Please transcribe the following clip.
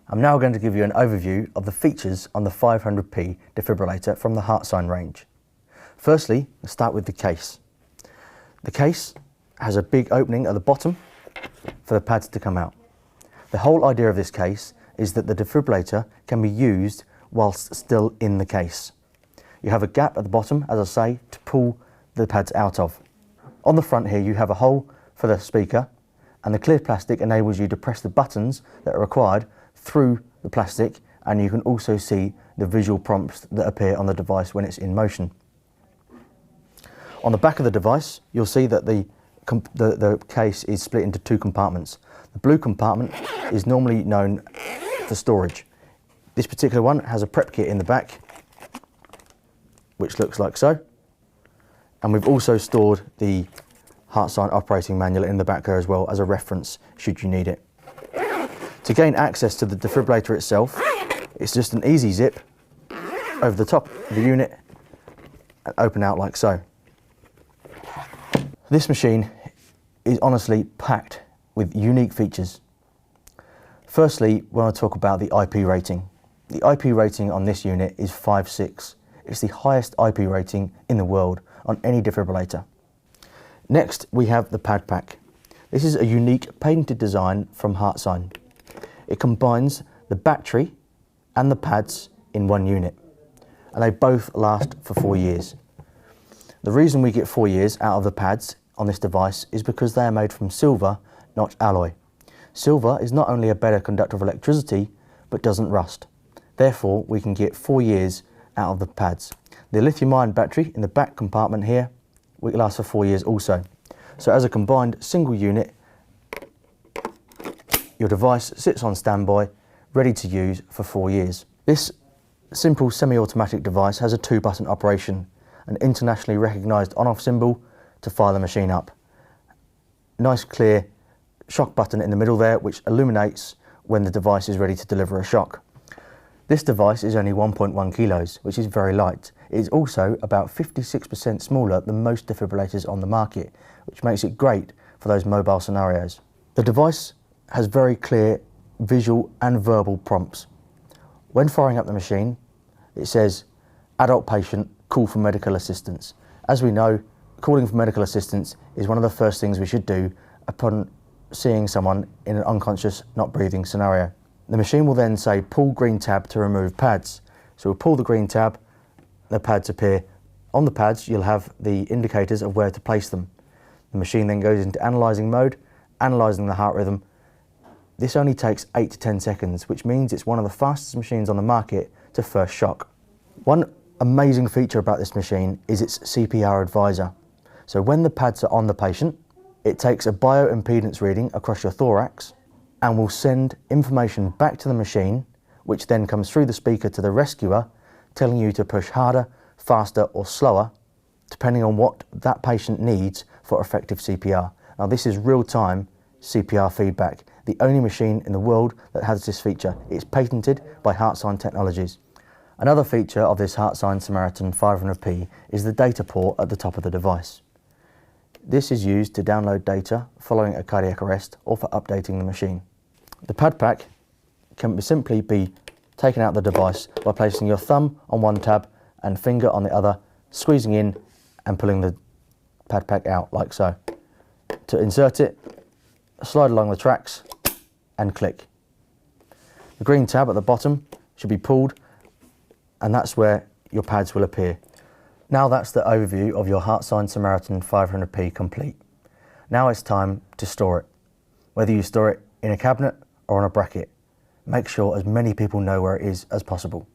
I'm now going to give you an overview of the features on the 500p defibrillator from the Heartsine range. Firstly, let's start with the case. The case has a big opening at the bottom for the pads to come out. The whole idea of this case is that the defibrillator can be used whilst still in the case. You have a gap at the bottom, as I say, to pull the pads out of. On the front here you have a hole for the speaker, and the clear plastic enables you to press the buttons that are required through the plastic, and you can also see the visual prompts that appear on the device when it's in motion. On the back of the device you'll see that the case is split into two compartments. The blue compartment is normally known for storage. This particular one has a prep kit in the back, which looks like so, and we've also stored the Heartsine operating manual in the back there as well as a reference should you need it. To gain access to the defibrillator itself, it's just an easy zip over the top of the unit and open out like so. This machine is honestly packed with unique features. Firstly, when I talk about the IP rating. The IP rating on this unit is 5.6. It's the highest IP rating in the world on any defibrillator. Next, we have the pad pack. This is a unique patented design from Heartsine. It combines the battery and the pads in one unit, and they both last for 4 years. The reason we get 4 years out of the pads on this device is because they are made from silver, not alloy. Silver is not only a better conductor of electricity, but doesn't rust. Therefore, we can get 4 years out of the pads. The lithium-ion battery in the back compartment here will last for 4 years also. So as a combined single unit, your device sits on standby, ready to use for 4 years. This simple semi-automatic device has a 2-button operation, an internationally recognised on-off symbol to fire the machine up. Nice clear shock button in the middle there, which illuminates when the device is ready to deliver a shock. This device is only 1.1 kilos, which is very light. It is also about 56% smaller than most defibrillators on the market, which makes it great for those mobile scenarios. The device has very clear visual and verbal prompts. When firing up the machine, it says, "Adult patient, call for medical assistance." As we know, calling for medical assistance is one of the first things we should do upon seeing someone in an unconscious, not breathing scenario. The machine will then say, "Pull green tab to remove pads." So we'll pull the green tab, the pads appear. On the pads, you'll have the indicators of where to place them. The machine then goes into analysing mode, analysing the heart rhythm. This only takes 8 to 10 seconds, which means it's one of the fastest machines on the market to first shock. One amazing feature about this machine is its CPR advisor. So when the pads are on the patient, it takes a bioimpedance reading across your thorax and will send information back to the machine, which then comes through the speaker to the rescuer, telling you to push harder, faster or slower, depending on what that patient needs for effective CPR. Now this is real-time CPR feedback, the only machine in the world that has this feature. It's patented by Heartsine Technologies. Another feature of this Heartsine Samaritan 500p is the data port at the top of the device. This is used to download data following a cardiac arrest or for updating the machine. The pad pack can simply be taken out of the device by placing your thumb on one tab and finger on the other, squeezing in and pulling the pad pack out like so. To insert it, slide along the tracks and click. The green tab at the bottom should be pulled, and that's where your pads will appear. Now that's the overview of your Heartsine Samaritan 500p complete. Now it's time to store it. Whether you store it in a cabinet or on a bracket, make sure as many people know where it is as possible.